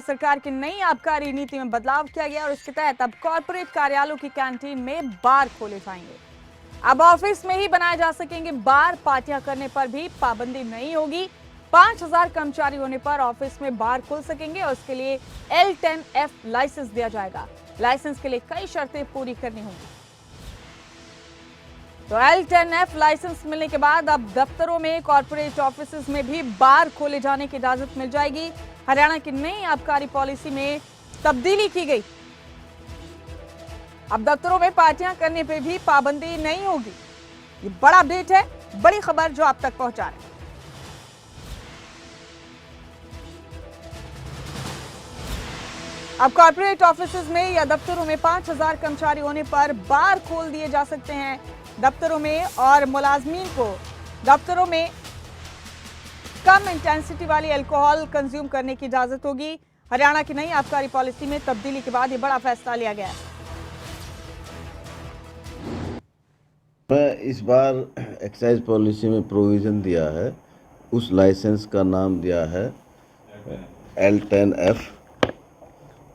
सरकार की नई आबकारी नीति में बदलाव किया गया और इसके तहत अब कॉर्पोरेट कार्यालयों की कैंटीन में बार खोले जाएंगे। अब ऑफिस में ही बनाए जा सकेंगे बार। पार्टियां करने पर भी पाबंदी नहीं होगी। 5000 कर्मचारी होने पर ऑफिस में बार खुल सकेंगे और इसके लिए L10F लाइसेंस दिया जाएगा। लाइसेंस के लिए कई शर्तें पूरी करनी होंगी। तो L10F लाइसेंस मिलने के बाद अब दफ्तरों में, कॉर्पोरेट ऑफिस में भी बार खोले जाने की इजाजत मिल जाएगी। हरियाणा की नई आबकारी पॉलिसी में तब्दीली की गई। अब दफ्तरों में पार्टियां करने पे भी पाबंदी नहीं होगी। ये बड़ा अपडेट है, बड़ी खबर जो आप तक पहुंचा रहे हैं। अब कॉर्पोरेट ऑफिस में या दफ्तरों में 5000 कर्मचारी होने पर बार खोल दिए जा सकते हैं दफ्तरों में, और मुलाजमीन को दफ्तरों में कम इंटेंसिटी वाली अल्कोहल कंज्यूम करने की इजाजत होगी। हरियाणा की नई आबकारी पॉलिसी में तब्दीली के बाद ये बड़ा फैसला लिया गया है। इस बार एक्साइज पॉलिसी में प्रोविज़न दिया है, उस लाइसेंस का नाम दिया है L10F,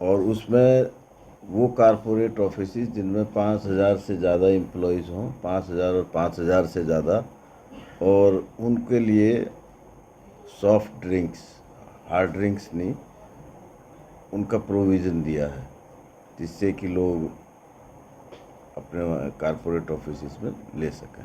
और उसमें वो कारपोरेट ऑफिसेज जिनमें 5000 से ज़्यादा एम्प्लॉयज़ हों, 5000 और 5000 से ज़्यादा, और उनके लिए सॉफ्ट ड्रिंक्स, हार्ड ड्रिंक्स नहीं, उनका प्रोविज़न दिया है, जिससे कि लोग अपने कारपोरेट ऑफिस में ले सकें।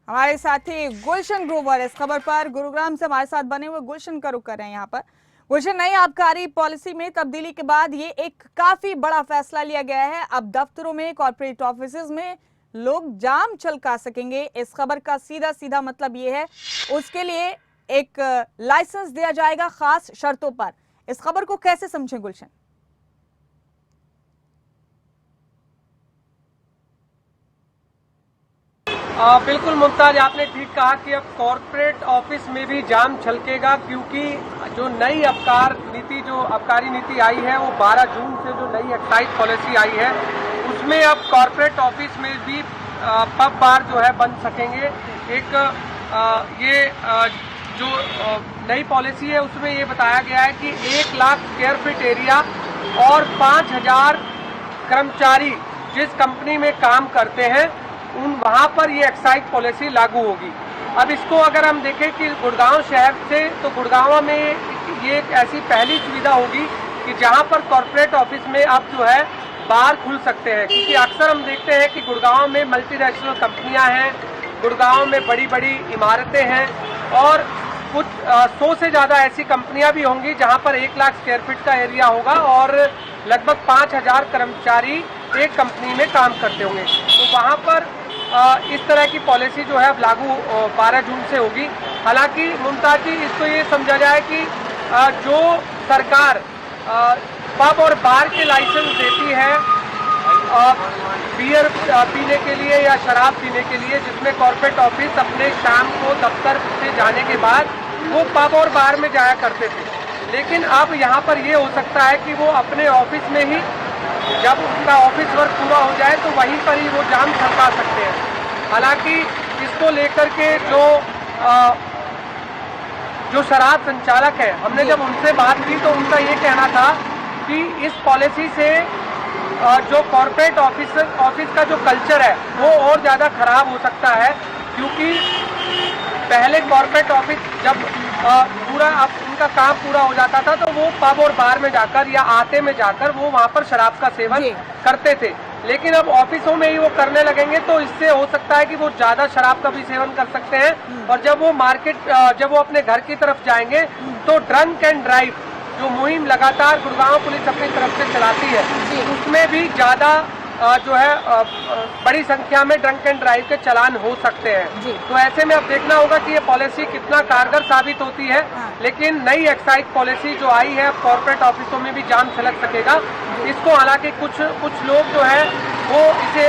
हमारे साथी गुलशन ग्रोवर इस खबर पर गुरुग्राम से हमारे साथ बने हुए गुलशन का रुख कर रहे हैं। यहाँ पर गुलशन, नई आबकारी पॉलिसी में तब्दीली के बाद ये एक काफी बड़ा फैसला लिया गया है। अब दफ्तरों में, कॉर्पोरेट ऑफिस में लोग जाम छलका सकेंगे। इस खबर का सीधा सीधा मतलब ये है, उसके लिए एक लाइसेंस दिया जाएगा खास शर्तों पर। इस खबर को कैसे समझें गुलशन? बिल्कुल मुमताज, आपने ठीक कहा कि अब कॉर्पोरेट ऑफिस में भी जाम छलकेगा, क्योंकि जो नई आबकारी नीति आई है वो 12 जून से जो नई एक्साइज पॉलिसी आई है उसमें अब कॉर्पोरेट ऑफिस में भी पब बार जो है बन सकेंगे। जो नई पॉलिसी है उसमें ये बताया गया है कि 1 लाख स्क्वायर फीट एरिया और 5000 कर्मचारी जिस कंपनी में काम करते हैं वहाँ पर ये एक्साइज पॉलिसी लागू होगी। अब इसको अगर हम देखें कि गुड़गांव शहर से, तो गुड़गांव में ये एक ऐसी पहली सुविधा होगी कि जहाँ पर कॉर्पोरेट ऑफिस में अब जो है बार खुल सकते हैं, क्योंकि अक्सर हम देखते हैं कि गुड़गांव में मल्टीनेशनल कंपनियाँ हैं, गुड़गांव में बड़ी बड़ी इमारतें हैं, और कुछ 100 से ज़्यादा ऐसी कंपनियाँ भी होंगी जहाँ पर 1 लाख स्क्वायर फीट का एरिया होगा और लगभग 5000 कर्मचारी एक कंपनी में काम करते होंगे। तो वहाँ पर इस तरह की पॉलिसी जो है अब लागू 12 जून से होगी। हालांकि मुमताज जी, इसको ये समझा जाए कि जो सरकार पब और बार के लाइसेंस देती है बियर पीने के लिए या शराब पीने के लिए, जिसमें कॉर्पोरेट ऑफिस अपने शाम को दफ्तर से जाने के बाद वो पब और बार में जाया करते थे, लेकिन अब यहाँ पर ये हो सकता है कि वो अपने ऑफिस में ही, जब उनका ऑफिस वर्क पूरा हो जाए तो वहीं पर ही वो जाम छलका सकते हैं। हालांकि इसको लेकर के जो शराब संचालक है, हमने जब उनसे बात की तो उनका ये कहना था कि इस पॉलिसी से जो कॉर्पोरेट ऑफिस का जो कल्चर है वो और ज़्यादा खराब हो सकता है, क्योंकि पहले कॉर्पोरेट ऑफिस जब उनका काम पूरा हो जाता था तो वो पब और बार में जाकर या आते में जाकर वो वहाँ पर शराब का सेवन करते थे, लेकिन अब ऑफिसों में ही वो करने लगेंगे तो इससे हो सकता है कि वो ज़्यादा शराब का भी सेवन कर सकते हैं। और जब वो अपने घर की तरफ जाएंगे तो ड्रंक एंड ड्राइव जो मुहिम लगातार गुड़गांव पुलिस अपनी तरफ से चलाती है, उसमें भी ज़्यादा जो है बड़ी संख्या में ड्रंक एंड ड्राइव के चालान हो सकते हैं। तो ऐसे में अब देखना होगा कि ये पॉलिसी कितना कारगर साबित होती है। लेकिन नई एक्साइज पॉलिसी जो आई है, कॉर्पोरेट ऑफिसों में भी जाम छलक सकेगा। इसको हालांकि कुछ लोग जो है वो इसे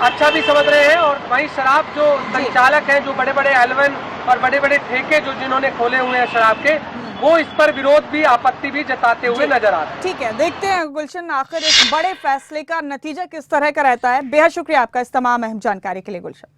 अच्छा भी समझ रहे हैं, और वहीं शराब जो संचालक हैं, जो बड़े बड़े एलवन और बड़े बड़े ठेके जिन्होंने खोले हुए हैं शराब के, वो इस पर विरोध भी, आपत्ति भी जताते हुए नजर आ रहे हैं। ठीक है, देखते हैं गुलशन आखिर इस बड़े फैसले का नतीजा किस तरह का रहता है। बेहद शुक्रिया आपका इस तमाम अहम जानकारी के लिए गुलशन।